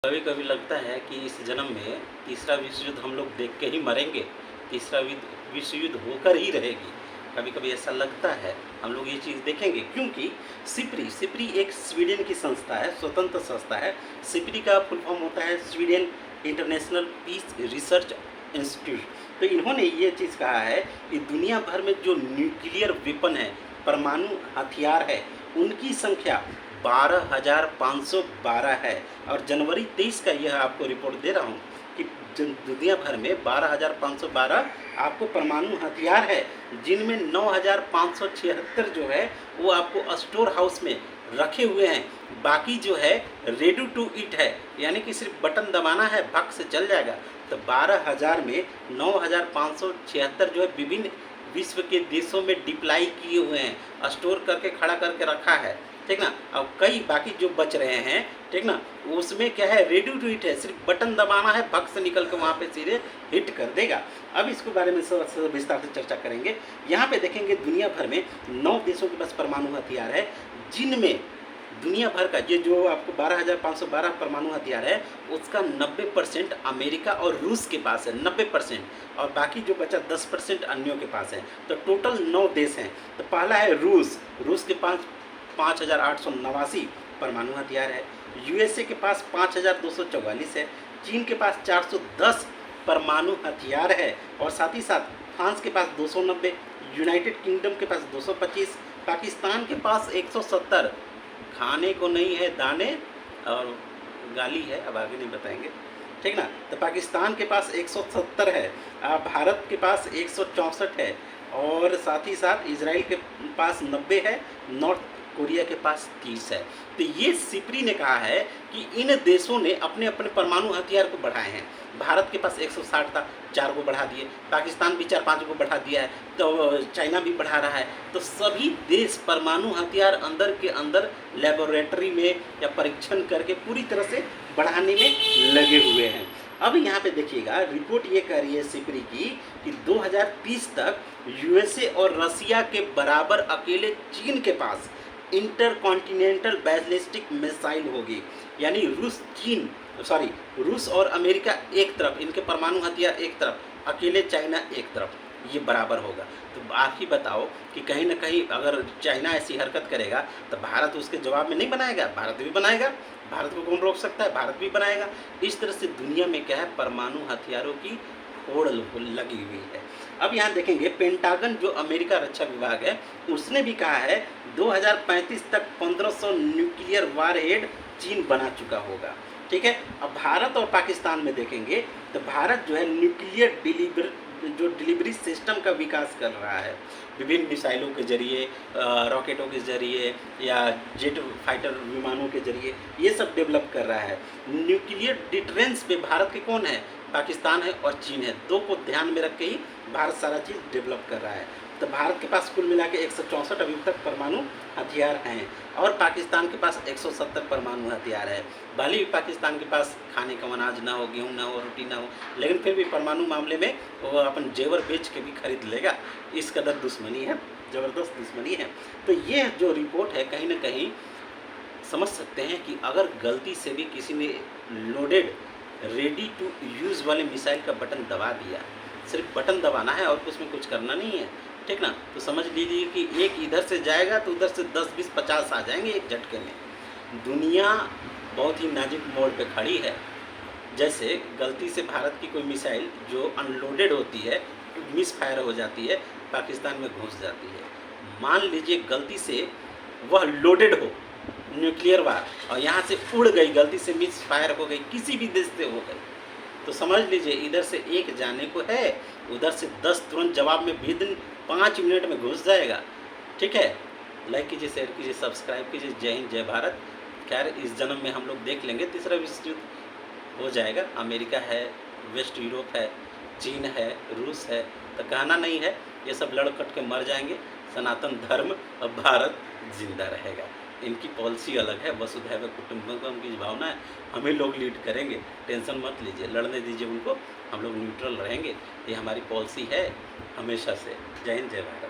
कभी कभी लगता है कि इस जन्म में तीसरा विश्व युद्ध हम लोग देख के ही मरेंगे। तीसरा विश्व युद्ध होकर ही रहेगी। कभी कभी ऐसा लगता है हम लोग ये चीज़ देखेंगे, क्योंकि सिप्री सिप्री एक स्वीडन की संस्था है, स्वतंत्र संस्था है। सिप्री का फुल फॉर्म होता है Sweden international peace research institute. तो इन्होंने ये चीज़ कहा है कि दुनिया भर में जो न्यूक्लियर वेपन है, परमाणु हथियार है, उनकी संख्या 12,512 है। और जनवरी 23 का यह आपको रिपोर्ट दे रहा हूँ कि दुनिया भर में 12,512 आपको परमाणु हथियार है, जिनमें 9,576 जो है वो आपको स्टोर हाउस में रखे हुए हैं। बाकी जो है रेडी टू ईट है, यानी कि सिर्फ बटन दबाना है, भक से चल जाएगा। तो 12,000 में 9,576 जो है विभिन्न विश्व के देशों में डिप्लाई किए हुए हैं, स्टोर करके खड़ा करके रखा है, ठीक ना। अब कई बाकी जो बच रहे हैं, ठीक ना, उसमें क्या है, रेडी टू हिट है, सिर्फ बटन दबाना है, भक से निकल के वहाँ पे सीधे हिट कर देगा। अब इसके बारे में विस्तार से चर्चा करेंगे। यहाँ पे देखेंगे दुनिया भर में 9 देशों के पास परमाणु हथियार है, जिनमें दुनिया भर का ये जो आपको 12,512 परमाणु हथियार है, उसका 90% अमेरिका और रूस के पास है, 90%, और बाकी जो बचा 10% अन्यों के पास है। तो टोटल 9 देश हैं। तो पहला है रूस। रूस के पास 5,889 परमाणु हथियार है। यूएसए के पास 5,244 है। चीन के पास 410 परमाणु हथियार है, और साथ ही साथ फ्रांस के पास 290, यूनाइटेड किंगडम के पास 225, पाकिस्तान के पास 170। खाने को नहीं है दाने और गाली है, अब आगे नहीं बताएंगे, ठीक ना। तो पाकिस्तान के पास 170 है, भारत के पास 164 है, और साथ ही साथ इजराइल के पास 90 है, नॉर्थ कोरिया के पास 30 है। तो ये सिप्री ने कहा है कि इन देशों ने अपने अपने परमाणु हथियार को बढ़ाए हैं। भारत के पास 160 था, 4 को बढ़ा दिए, पाकिस्तान भी 4-5 को बढ़ा दिया है, तो चाइना भी बढ़ा रहा है। तो सभी देश परमाणु हथियार अंदर के अंदर लेबोरेटरी में या परीक्षण करके पूरी तरह से बढ़ाने में लगे हुए हैं। अब यहाँ पे देखिएगा, रिपोर्ट ये कह रही है सिप्री की कि 2030 तक यूएसए और रसिया के बराबर अकेले चीन के पास इंटरकॉन्टिनेंटल बैलिस्टिक मिसाइल होगी। यानी रूस और अमेरिका एक तरफ, इनके परमाणु हथियार एक तरफ, अकेले चाइना एक तरफ, ये बराबर होगा। तो आप ही बताओ कि कहीं ना कहीं अगर चाइना ऐसी हरकत करेगा तो भारत उसके जवाब में नहीं बनाएगा? भारत भी बनाएगा। भारत को कौन रोक सकता है? भारत भी बनाएगा। इस तरह से दुनिया में क्या है, परमाणु हथियारों की होड़ लगी हुई है। अब यहाँ देखेंगे, पेंटागन जो अमेरिका रक्षा विभाग है, उसने भी कहा है 2035 तक 1500 न्यूक्लियर वारहेड चीन बना चुका होगा, ठीक है। अब भारत और पाकिस्तान में देखेंगे तो भारत जो है न्यूक्लियर डिलीवरी सिस्टम का विकास कर रहा है, विभिन्न मिसाइलों के जरिए, रॉकेटों के जरिए या जेट फाइटर विमानों के जरिए ये सब डेवलप कर रहा है। न्यूक्लियर डिटरेंस पे भारत के कौन है? पाकिस्तान है और चीन है। 2 को ध्यान में रख के ही भारत सारा चीज़ डेवलप कर रहा है। तो भारत के पास कुल मिला के 164 अभी तक परमाणु हथियार हैं, और पाकिस्तान के पास 170 परमाणु हथियार है। भले ही पाकिस्तान के पास खाने का अनाज ना हो, गेहूँ ना हो, रोटी ना हो, लेकिन फिर भी परमाणु मामले में वो अपन जेवर बेच के भी खरीद लेगा। इस कदर दुश्मनी है, ज़बरदस्त दुश्मनी है। तो ये जो रिपोर्ट है, कहीं ना कहीं समझ सकते हैं कि अगर गलती से भी किसी ने लोडेड रेडी टू यूज़ वाले मिसाइल का बटन दबा दिया, सिर्फ बटन दबाना है और उसमें कुछ करना नहीं है, ठीक ना, तो समझ लीजिए कि एक इधर से जाएगा तो उधर से 10, 20, 50 आ जाएंगे एक झटके में। दुनिया बहुत ही नाजुक मोड़ पे खड़ी है। जैसे गलती से भारत की कोई मिसाइल जो अनलोडेड होती है, मिस फायर हो जाती है, पाकिस्तान में घुस जाती है। मान लीजिए गलती से वह लोडेड हो, न्यूक्लियर वार, और यहाँ से उड़ गई, गलती से मिस फायर हो गई, किसी भी देश से हो गई, तो समझ लीजिए इधर से एक जाने को है, उधर से 10 तुरंत जवाब में विदिन 5 मिनट में घुस जाएगा, ठीक है। लाइक कीजिए, शेयर कीजिए, सब्सक्राइब कीजिए। जय हिंद, जय भारत। खैर इस जन्म में हम लोग देख लेंगे, तीसरा विश्व युद्ध हो जाएगा। अमेरिका है, वेस्ट यूरोप है, चीन है, रूस है, तो कहना नहीं है, ये सब लड़ कट के मर जाएंगे। सनातन धर्म और भारत जिंदा रहेगा। इनकी पॉलिसी अलग है, वसुधैव कुटुंबकम की भावना है, हमें लोग लीड करेंगे, टेंशन मत लीजिए, लड़ने दीजिए उनको, हम लोग न्यूट्रल रहेंगे। ये हमारी पॉलिसी है हमेशा से। जय हिंद, जय भारत।